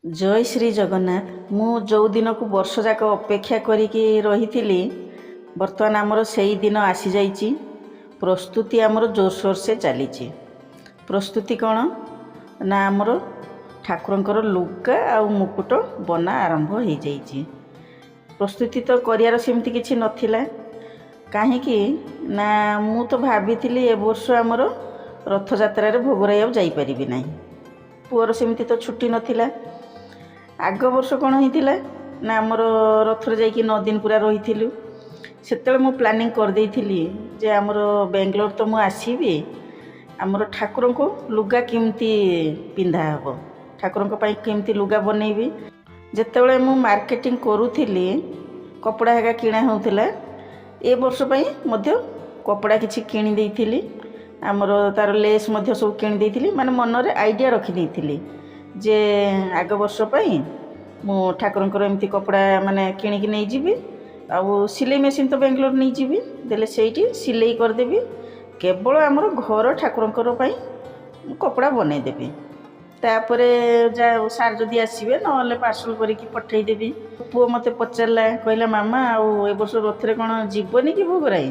जय श्री जगन्नाथ। मु जो दिन को वर्ष जाक अपेक्षा करी रही बर्तमान आमर से ही दिन आसी जाइए। प्रस्तुति आमर जोरसोर से चली। प्रस्तुति कौन ना आमर ठाकुरंकर लुगा आ मुकुट बना आरंभ हो जाइए। प्रस्तुति तो करियार सेमती किछि नथिला काहेकि ना मु तो भाभी ए वर्ष आमर रथ यात्रा रे भोगराई आ जाई परिबि नाही। पुअर सेमती तो छुट्टी नथिला। आग वर्ष कौन होता ना आमर रथरे जाइए 9 दिन पूरा रही से मु प्लानिंग कर देइथिली जे आमर बेंगलोर तो मु आसीबी आमर ठाकुर को लुगा केमती पिंधा हे ठाकुर केमती लुगा बनैबी। जेतेबेले मु मार्केटिंग करूथिली कपड़ा हेगा किणा होउथिला ए वर्ष पई मध्य कपड़ा किछि किनि देइथिली। आमर तार लेस मध्य सब किनि देइथिली माने मनरे आइडिया रखि देइथिली जे आग वर्ष पई मु ठाकुरंकर एमती कपड़ा माने किणिकी नहीं जीवी आउ सिलाई मेसीन तो बेंगलोर नहीं जीवी देले सेठी सिलाई कर देबी। केवल आमर घर ठाकुरंकर पई कपड़ा बनै देबी। तापरे जा सार जदी आसीबे नले पार्सल करिकी पठै देबी। पुओ मते पचारला कहला मामा आउ ए वर्ष रथरे कोन जीवनी कि भोगराई।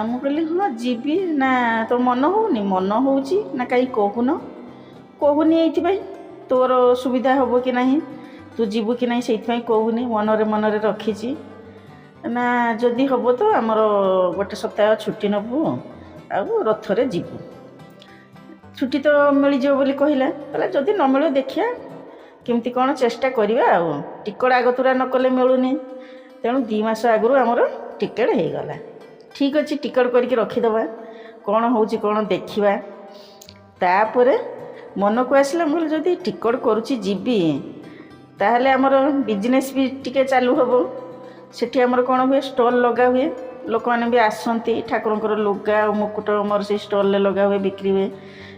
मु कहली हाँ जीवी ना तो मन होउनी मन होउची ना काई कहून कहूनी ये तोर सुविधा हम कि नहीं तू जीवु कि नहीं से कहूनी मनरे मनरे रखी ना जदि हम तो आमर गोटे सप्ताह छुट्टी नबू आ रथरे जीवु। छुट्टी तो मिल जाओ बोली कहला कहला जदि न मिले देखिया केमती कौन चेष्टा करवा। आ टिकट आगतुरा न कले मिलूनी तेणु 2 मास आगु आमर टिकेट हो गला। ठीक अच्छे टिकट करके रखीदबा कौन होची कौन देखिबा। तापरे मन को आसला बोले जदि टिकट करुच्ची जीवी ताहले आमर बिजनेस भी टिके चालू हम। सेठी आमर कौन हुए स्टॉल लगा हुए लोक मैंने भी आसती ठाकुरंकर लुगा मुकुट मोर से स्टॉल लगा हुए बिक्री हुए।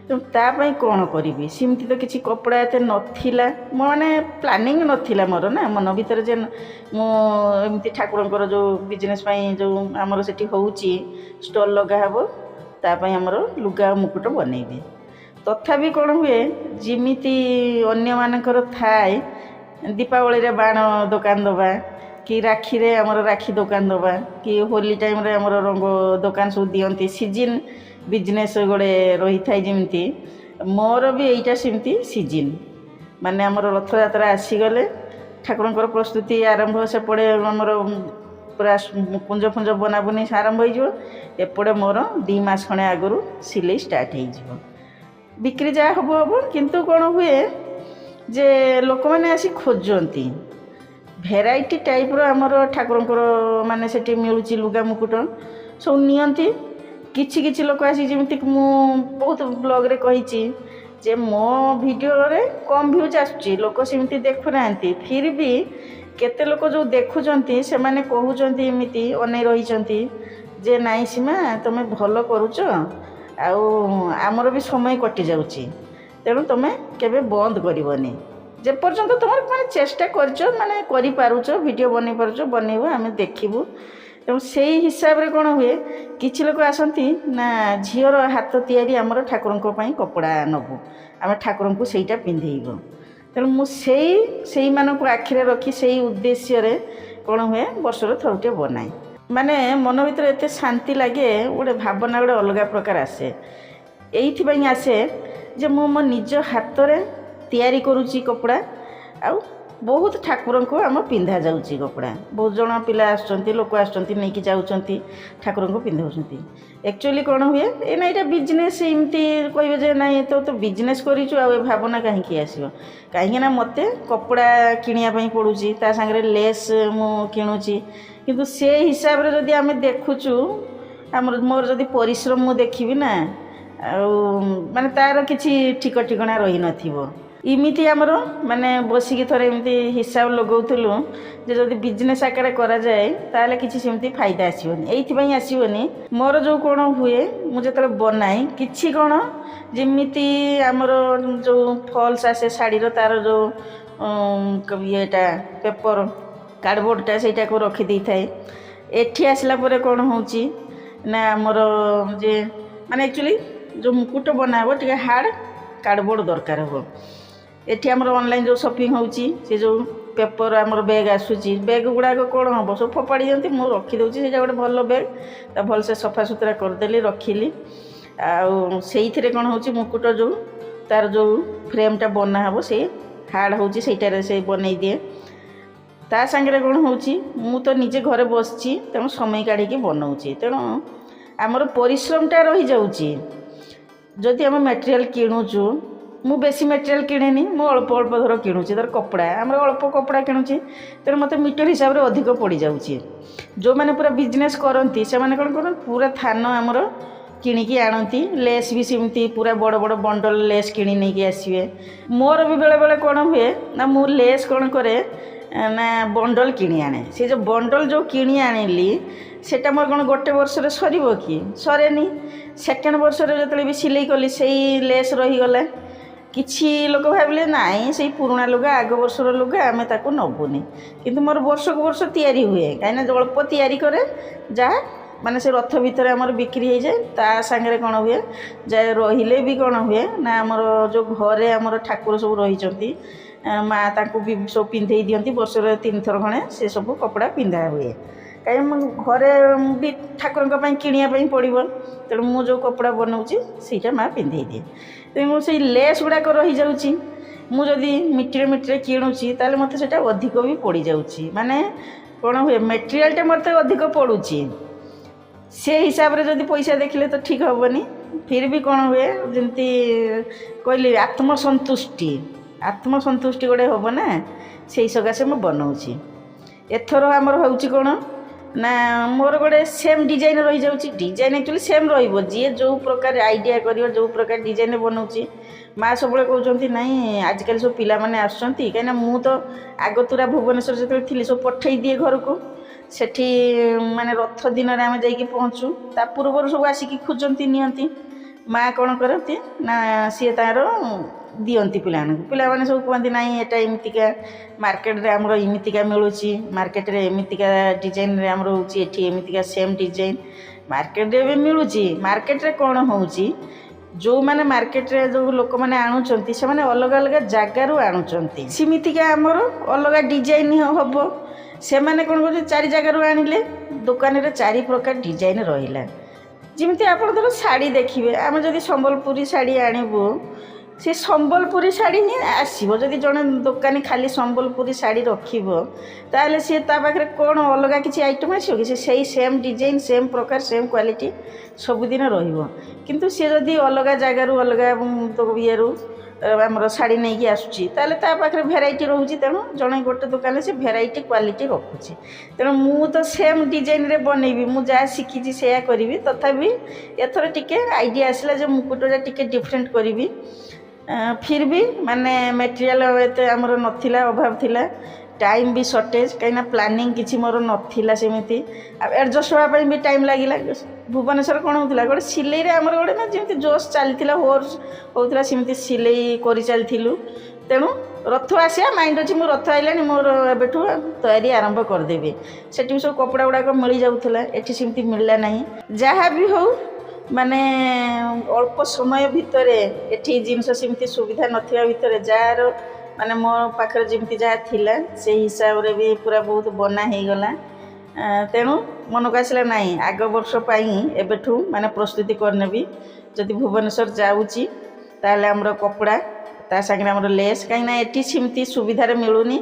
तो तापाई कौन करी सेमती तो किसी कपड़ा एत नथिला माने प्लानिंग नथिला मोर ना मन भीतर जे मुझे ठाकुरंकर जो बिजनेस जो आमर सेठी होउची स्टॉल लगा हबो तापाई आमर लुगा मुकुट बनैबी। तथापि कौन हुए जिमिति अन्य मानकर थाए दीपावली रे बाण दुकान दबा कि राखी रे आमर राखी दुकान दबा कि होली टाइम रे आमर रंग दुकान सब दियंती सीजन बिजनेस गोटे रही थाए जिमिति मोर भी एटा सिमती सीजन माने आमर रथ यात्रा आसीगले ठाकुरंकर प्रस्तुति आरंभ से पड़े आमर पूरा कुंज फुंज बनाबुनी आरंभ हो एपटे मोर 2 मास खणे आगु सिलाई स्टार्ट हो बिक्री जा हम हम किंतु कौन हुए जे लोक मैंने आसी खोजती भेराइटी टाइप रो आमर ठाकुरंकर माने सेठी मिलुची लुगा मुकुट सब नियंती। किछि किछि लोक आसी जेमिति मु बहुत ब्लॉग रे कहिची जे मो वीडियो रे कम व्यूज आसुची लोक सेमिति देखु नांती फिर भी केते लोक जो देखुचंती से माने कहउचंती एमिति अनै रहिचंती जे नाइ सीमा तमे भलो करूच आमर भी समय कटि जाउची तेणु तुम केबे बंद करबनी जे पर्यंत तुम माने चेष्टा करछ माने करि पारुछ वीडियो बनै पारुछ बनैबो आमे देखिबू। तेणु से हिसाब रे कोन हुए किछि लोक आसंती ना झियर हाथ तैयारी आमर ठाकुरंको पई कपड़ा नबू आमे ठाकुरंको सेईटा पिंधेइबो। तेणु मु सेई मानको आखिरे रखी सेई उद्देश्य रे कोन हुए वर्षर थरुटे बनाए माने मन भीतर एते शांति लगे गोटे भावना गोटे अलग प्रकार आसे। एइथिबाई आसे जे मो मो निज हाथ रे तैयारी करूची कपड़ा आउ बहुत ठाकुर को आम पिंधा जाउची कपड़ा बहुत जन पिला आसुचंती लोक आसुचंती नहीं कि जाउचंती ठाकुर को पिंधाउचंती। एक्चुअली कौन हुए ए ना यहाँ बिजनेस एमती कहे जे ना तो बिजनेस करूँ आ भावना कहीं आसो कहीं मते कपड़ा किनिया पड़ुची ता सांगरे लेस मु किणुची किंतु से हिसाब रे जदि आमे देखुचु आमर मोर जदि परिश्रम मु देखिबी ना माने तार किछि ठिक ठिकना रही नथिबो। इमिति आमर माने बसिकी थरे एमती हिसाब लगाउथलु जे जदि बिजनेस आकार करा जाए ताले किछि सेमती फायदा आसीबनी एइथिबई आसीबनी। मोर जो कोन हुए मु जतले बनाई किछि कोन जेमिति आमर जो फॉल्स आसे साड़ी रो तार जो येटा पेपर कार्डबोर्डटा सेटा को रखी दी थाए। एठी आसला परे कोन होउची ना आमर जे माने एक्चुअली जो मुकुट बनाबो टिके हार्ड कार्डबोर्ड दरकार हो एठी आमर ऑनलाइन जो शॉपिंग होउची से जो पेपर आमर बैग आसूची बैग गुड़ाक कौन हम सब फोपाड़ी दिखती मुझे रखीदे से गोटे भल बैग ता भल से सफा सुतरा करदेली रखिली आईथि कौन हो मुकुट जो तार जो फ्रेमटा बना हे से हार्ड होची से बनई दिए ता सांगे कौन हो तो निजे घरे बसची तेणु समय काढ़ी बनाऊँगी तेणु आमर परिश्रमटा रही जाऊँगी जदि आम मटेरियल किणुचु मु बेसी मटेरियल किणेनी मु अल्प अल्प धर किणुची धर कपड़ा आम अल्प कपड़ा किणुची तेणु मत मीटर हिसाब से अधिक पड़ जाऊँगी जो मैंने पूरा बिजनेस करती से मैंने कौन कर पूरा थान आमर किणिकी आणती लेस भी सेमती पूरा बड़ बड़ बंडल लेस किणी नहीं आसवे मोर भी बेले बेले कौन हुए ना मु लेस कौन करे ना बंडल किणी आने से जो बंडल जो किणी आनिली सेटा मोर कौन गोटे वर्ष सर कि सरेनी सेकेंड वर्ष जो भी सिलाई कली से लेस रहीगला किसी लोक भाविले नाई से पुराणा लुगा आग वर्षर लुगा आम ताको नबुनी किंतु मोर वर्ष को वर्ष तैयारी हुए कहीं अल्प तैयारी करे जहाँ माने से रथ भितर आमर बिक्री हो जाए ता सांगे कौन हुए जाए रहिले भी कौन हुए ना आमर जो घरे आमर ठाकुर सब रही माँ ताकू भी सब पिंधे दिखती वर्ष 3 थर खणे से सब कपड़ा पिंधा हुए कहीं घरे भी ठाकुर किणापी पड़ो तेणु मुझे जो कपड़ा बनाऊँगी सीटा माँ पिंधे दिए तेणु से लेस गुड़ाक रही जाऊँगी मुझे मीटर मीटर किणुची ताले मत से अधिक भी पड़ जाऊँगी माने कौन हुए मेटेरियालटा मत अधिक पड़ुची से हिसाब से जदि पैसा देखले तो ठीक हेनी फिर भी कौन हुए जमती कहली आत्मसंतुष्टि गोटे हम ना से सकाशे मुझे बनाऊँगी एथर आमर हूँ कौन ना मोर गोटे सेम डिजाइन रही जाऊँगी डिजाइन एक्चुअली सेम री जो प्रकार आइडिया कर जो प्रकार डिजाइन बनाऊँगी माँ सब कहते नाई आजिकल सब पिला माने आसुँच कहीं मु तो आगतुरा भुवनेश्वर जो थी सब पठे दिए घर को सेठी माने रथ दिन में आम जा पहुँचू ता पूर्व सब आसिक खोजती नियंती माँ कौन करती ना सी तार दियंती पिला माने सब कहते ना यहाँ एमतिका मार्केट रे आमर इमितिका मिलूँ मार्केट रे एमतिका डिजाइन रे आमर होची एठी एमतिका सेम डिजाइन मार्केट रे भी मिलूँ मार्केट रे कौन होची जो माने मार्केट रे जो लोक माने आणुचंती से माने अलग अलग जगार आणुचंती सिमितिका आमर अलग डिजाइन हम से माने कौन कर 4 जगार आनिले दुकान रे 4 प्रकार डिजाइन रहिला जिमती आप धर शाड़ी देखिए आम जदि संबलपुरी शाड़ी आणबू से संबलपुरी शाड़ी ही आसो जदि जड़े दुकानी खाली संबलपुरी शाड़ी रखिबो ताले सी ता पाखरे कौन अलग किसी आइटम आसो कि से सेम डिजाइन सेम प्रकार सेम क्वालिटी सबुदिन रहिबो किंतु सी जदि अलग जगार अलग तो ये आमर शाड़ी नहीं आसूची ताले ता पाखरे भेराइटी रोची तेणु जड़े गोटे दुकान से भेराइटी क्वालिटी रखुची तेणु मु तो सेम डिजाइन रे बनैबी मु जहाँ शिखी से करी तथापि एथर टिके आइडिया आसला जो मुकुटटा टिके डिफरेंट करी फिर भी माने मटेरियल एते आमर नथिला अभाव थिला टाइम भी शॉर्टेज कहीं प्लानिंग किसी मोर नाला सेमती एडजस्ट होगापी भी टाइम लगे भुवनेश्वर कौन होता गोटे सिलाई आमर गोटे ना जमी जोश चलता होर्स होता सेमती सिलाई कर चलूँ तेणु रथ आसा माइंड अच्छी मो रथ आइलानी मोर एबेठू तैयारी आरंभ करदेवी से सब कपड़ा गुड़ाक मिल जाऊला एटी सेमती मिलला ना जहाँ भी हो माने अल्प समय भितर एटी जिनस सेमती सुविधा नथिबा भितर जार माने मो पाखरे जमी जहाँ थिला से हिसाब रे भी पूरा बहुत बना हो गला तेणु मन को आसला नाई आग वर्ष एबेठू माने प्रस्तुति करनेबी जदि भुवनेश्वर जाऊँगी ताले हमर कपड़ा ता संगे हमर लेस कहीं एटी सेमती सुविधा मिलूनी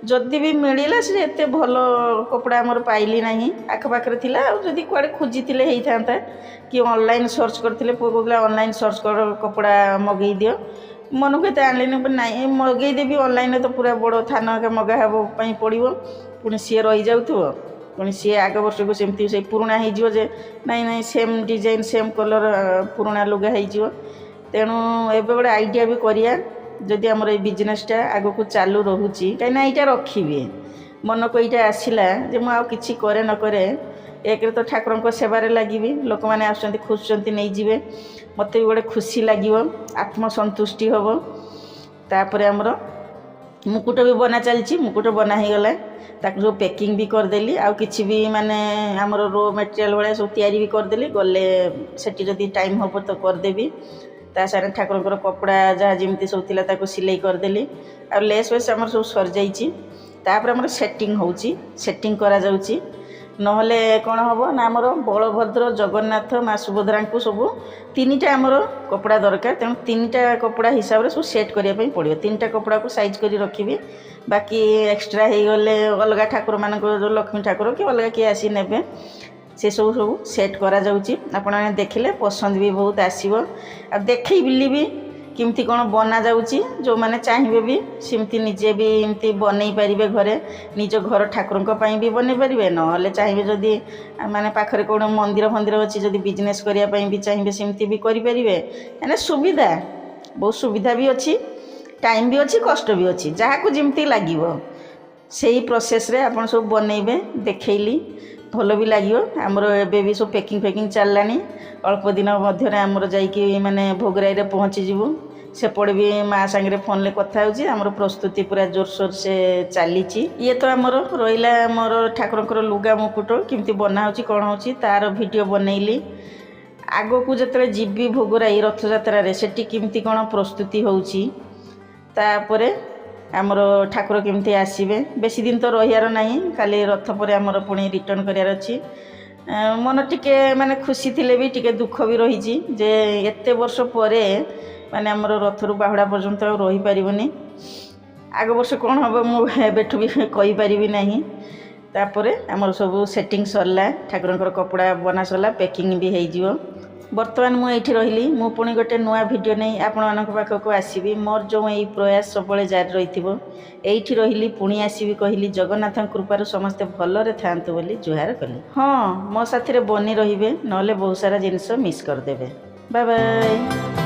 जदि भी मिलला से एते भल कपड़ा हमर पाइली ना आखपाखे थिला जदि कुआडे खोजी होता कि ऑनलाइन सर्च करते पुआ कहला ऑनलाइन सर्च कर कपड़ा मगई दियो मन को एत आनली ना मगईदेवी ऑनलाइन तो पूरा बड़ थान मगाहवाई पड़ो पुणी सी रही जाऊ पुणी सी आग वर्ष को सेमती से पुराणा हो नाई सेम डिजाइन सेम कलर पुराणा लुगा हो तेणु एबे गोटे आइडिया भी करिया जदि आमर ये बिजनेसटा आग को चालू रोची कहीं यहाँ रखी मन को यहाँ आसला जे मुझे करे न करे एक तो ठाकुर सेवार लगी लोक मैंने आसुँच खोजुँच नहीं जीवे मत भी गोटे खुशी लगे आत्मसंतुष्टि हम तापर आमर मुकुट भी बना चलती मुकुट बना ही गला ताक जो पैकिंग भी करदेली आउ किछि भी माने आमर रो मटेरियल भाया सब तैयारी भी करदेली गले सेठी जदि टाइम हम तो करदेवी ता सारे ठाकुर कपड़ा जहाँ जमी सब थिला ताको सिलाई करदेली आ लेस वेस आमर सब सर जाइए तापर आमर सेटिंग होउची सेटिंग करा जाउची नहले कौन हम ना आमर बलभद्र जगन्नाथ माँ सुभद्रा को सब तीनटा आमर कपड़ा दरकार तेणु तीनटा कपड़ा हिसाब से सब सेट करने पड़ो तीनटा कपड़ा को साइज कर रखी बाकी एक्सट्रा हो गले अलग ठाकुर मान जो लक्ष्मी ठाकुर कि अलग किए आसी ने से सब सब सेट करा जाउची आपण माने देखिले पसंद भी बहुत आसीबो आ देखैबिली भी किमती कौन बना जाउची जो माने चाहिए भी सिमती निजे भी एमती बनई पारिबे घरे निज घर ठाकुरंक पई भी बनै पारिबे नहले चाहिए जदि माने पाखरे कोन मंदिर फंदिर अछि जदि बिजनेस करिया पई भी चाहिए सिमती भी करि पारिबे एने सुविधा बहुत सुविधा भी अछि टाइम भी अच्छी कष्ट भी अच्छी जहाँ को जमती लगे से प्रोसेस रे आपण सब बनइबे देखैली भल भी लगे आमर एबे भी सब पैकिंग फैकिंग चललानी अल्प दिन मध्य आमर जाइए माने भोगराई रे पहुँची जीवु सेपटे भी माँ सांगे फोन ले कथा होची आमर प्रस्तुति पूरा जोरसोर से चली ये तो आमर रहा आमर ठाकुर लुगा मुकुट केमती बना होची कौन होची तार वीडियो बनैली आगो को जतरे जीवी भोगराई रथ यात्रा रे सेठी केमती कौन प्रस्तुति होची तापरे आमर ठाकुर केमती आसबे बेसी दिन तो रहियार नहीं खाली रथ पर आमर पुणी रिटर्न करार अच्छी मन टिके माने खुशी थिले भी टिके दुख भी रही जे एते वर्ष परे माने आमर रथरु बाहुड़ा पर्यंत रही पारिबनी आग वर्ष कौन हम मुझे भी कही पारिबी नहीं तापरे आमर सब सेटिंग सरला ठाकुर कपड़ा बना सरला पैकिंग भी हो बर्तमान मुझे रही मु पुणी गोटे नुआ वीडियो नहीं आपण पाखक आसबि मोर जो यही प्रयास सब जारी रही रही पुणी आसबि कहली जगन्नाथ कृपार समस्ते भलरे थांतु बोली जुहार कली हाँ मो साथी बनी रहिबे नले बहुत सारा जिनस मिस करदेबे बाय बाय।